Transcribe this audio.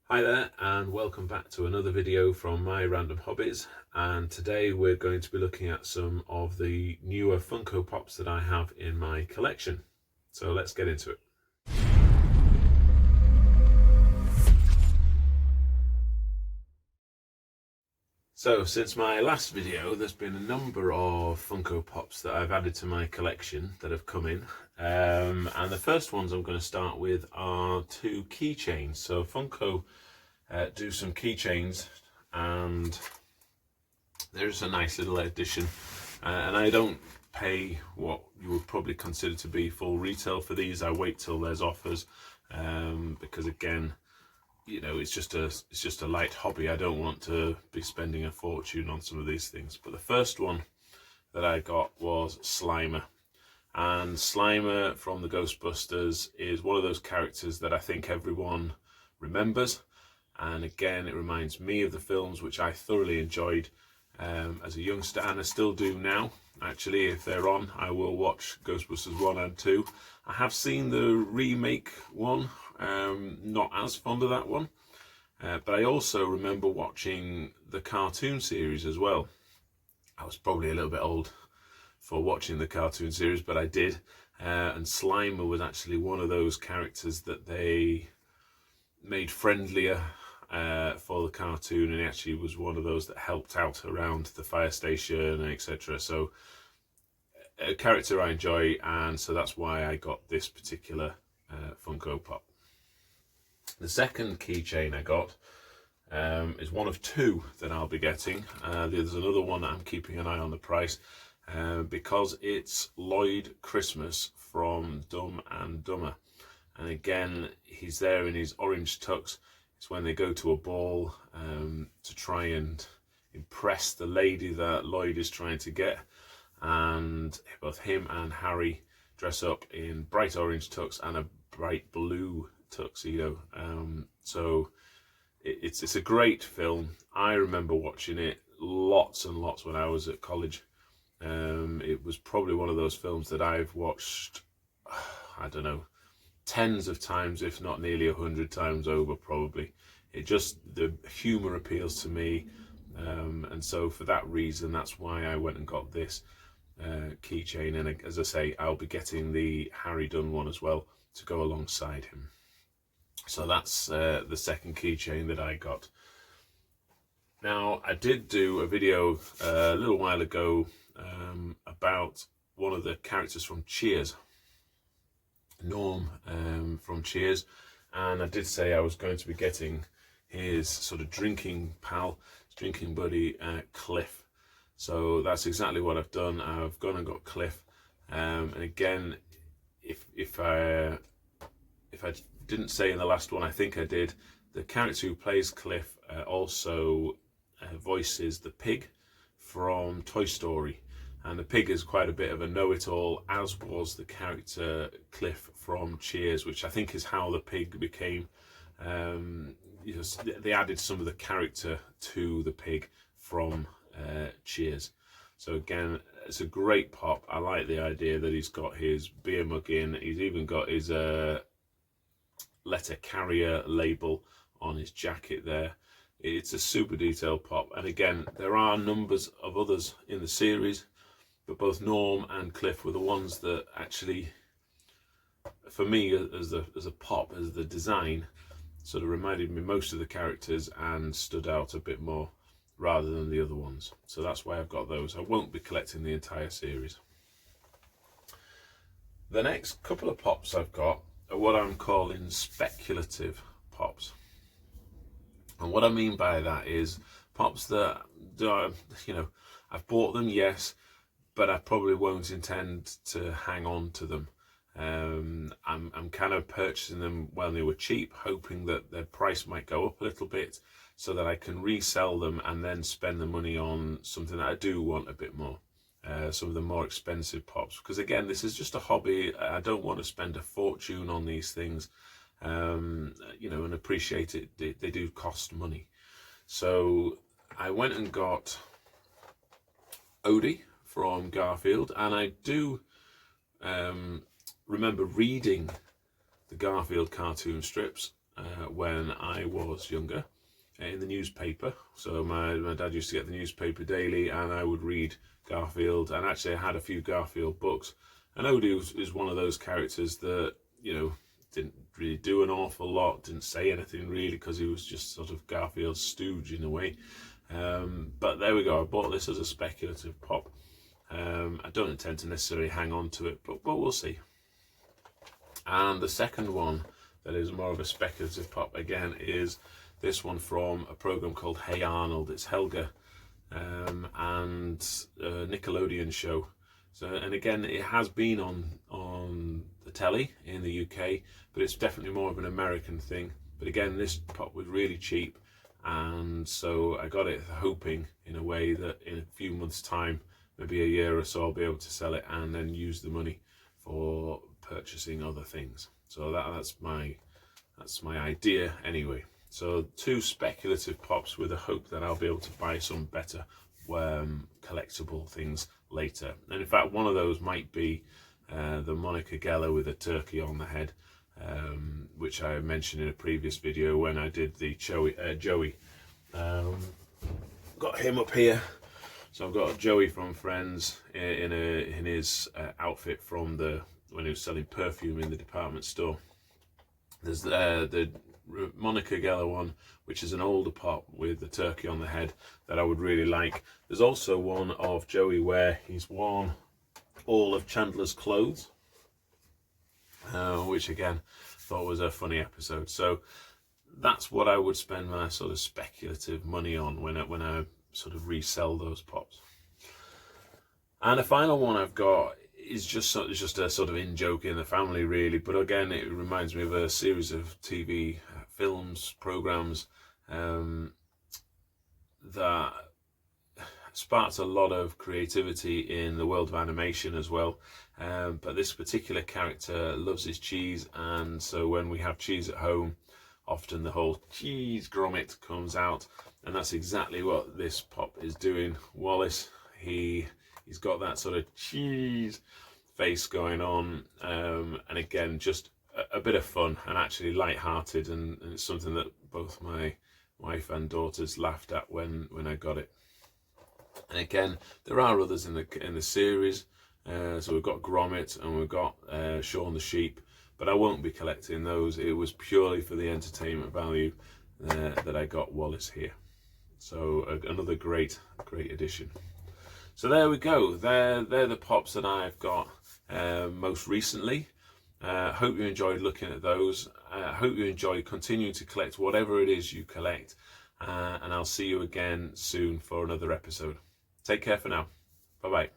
Hi there and welcome back to another video from my random hobbies, and today we're going to be looking at some of the newer Funko Pops that I have in my collection. So let's get into it. So since my last video there's been a number of Funko Pops that I've added to my collection that have come in, and the first ones I'm going to start with are two keychains. So Funko do some keychains, and there's a nice little addition, and I don't pay what you would probably consider to be full retail for these. I wait till there's offers, because again, you know, it's just a light hobby. I don't want to be spending a fortune on some of these things. But the first one that I got was Slimer. And Slimer from the Ghostbusters is one of those characters that I think everyone remembers. And again, it reminds me of the films, which I thoroughly enjoyed as a youngster, and I still do now. Actually, if they're on, I will watch Ghostbusters 1 and 2. I have seen the remake one, not as fond of that one. But I also remember watching the cartoon series as well. I was probably a little bit old for watching the cartoon series, but I did. And Slimer was actually one of those characters that they made friendlier for the cartoon, and he actually was one of those that helped out around the fire station, etc. So a character I enjoy, and so that's why I got this particular Funko Pop. The second keychain I got is one of two that I'll be getting. There's another one that I'm keeping an eye on the price, because it's Lloyd Christmas from Dumb and Dumber. And again, he's there in his orange tux. It's when they go to a ball to try and impress the lady that Lloyd is trying to get. And both him and Harry dress up in bright orange tux and a bright blue tuxedo. So it's a great film. I remember watching it lots and lots when I was at college. It was probably one of those films that I've watched, I don't know, tens of times, if not nearly 100 times over probably. The humor appeals to me, and so for that reason, that's why I went and got this keychain. And as I say, I'll be getting the Harry Dunn one as well to go alongside him. So that's the second keychain that I got. Now, I did do a video a little while ago about one of the characters from Cheers, Norm from Cheers, and I did say I was going to be getting his sort of drinking pal, his drinking buddy, Cliff. So that's exactly what I've done. I've gone and got Cliff, and again, if I didn't say in the last one, I think I did, the character who plays Cliff also voices the pig from Toy Story. And the pig is quite a bit of a know-it-all, as was the character Cliff from Cheers, which I think is how the pig became. They added some of the character to the pig from Cheers. So again, it's a great pop. I like the idea that he's got his beer mug in. He's even got his letter carrier label on his jacket there. It's a super detailed pop. And again, there are numbers of others in the series, but both Norm and Cliff were the ones that actually, for me, as a pop, as the design, sort of reminded me most of the characters and stood out a bit more rather than the other ones. So that's why I've got those. I won't be collecting the entire series. The next couple of pops I've got are what I'm calling speculative pops. And what I mean by that is pops that, you know, I've bought them, yes, but I probably won't intend to hang on to them. I'm kind of purchasing them when they were cheap, hoping that their price might go up a little bit so that I can resell them and then spend the money on something that I do want a bit more. Some of the more expensive pops, because again, this is just a hobby. I don't want to spend a fortune on these things, you know, and appreciate it. They do cost money. So I went and got Odie from Garfield, and I do remember reading the Garfield cartoon strips when I was younger in the newspaper. So my dad used to get the newspaper daily, and I would read Garfield, and actually I had a few Garfield books. And Odie is one of those characters that, you know, didn't really do an awful lot, didn't say anything really, because he was just sort of Garfield's stooge in a way. But there we go, I bought this as a speculative pop. I don't intend to necessarily hang on to it, but we'll see. And the second one that is more of a speculative pop again is this one from a program called Hey Arnold. It's Helga and a Nickelodeon show. So, and again, it has been on the telly in the UK, but it's definitely more of an American thing. But again, this pop was really cheap, and so I got it hoping in a way that in a few months' time, maybe a year or so, I'll be able to sell it and then use the money for purchasing other things. So that's my idea anyway. So 2 speculative pops with a hope that I'll be able to buy some better collectible things later. And in fact, one of those might be the Monica Geller with a turkey on the head, which I mentioned in a previous video when I did the Joey. Got him up here. So I've got Joey from Friends in his outfit from when he was selling perfume in the department store. There's the Monica Geller one, which is an older pop with the turkey on the head that I would really like. There's also one of Joey where he's worn all of Chandler's clothes, which again thought was a funny episode. So that's what I would spend my sort of speculative money on when I sort of resell those pops. And the final one I've got is just a sort of in-joke in the family really, but again it reminds me of a series of TV films, programs that sparked a lot of creativity in the world of animation as well. But this particular character loves his cheese, and so when we have cheese at home, often the whole cheese grommet comes out, and that's exactly what this pop is doing. Wallace, he's got that sort of cheese face going on, and again just a bit of fun and actually light-hearted, and it's something that both my wife and daughters laughed at when I got it. And again, there are others in the series. So we've got Grommet and we've got Shaun the Sheep, but I won't be collecting those. It was purely for the entertainment value that I got Wallace here. So another great addition. So there we go. They're the pops that I've got most recently. Hope you enjoyed looking at those. Hope you enjoy continuing to collect whatever it is you collect. And I'll see you again soon for another episode. Take care for now. Bye-bye.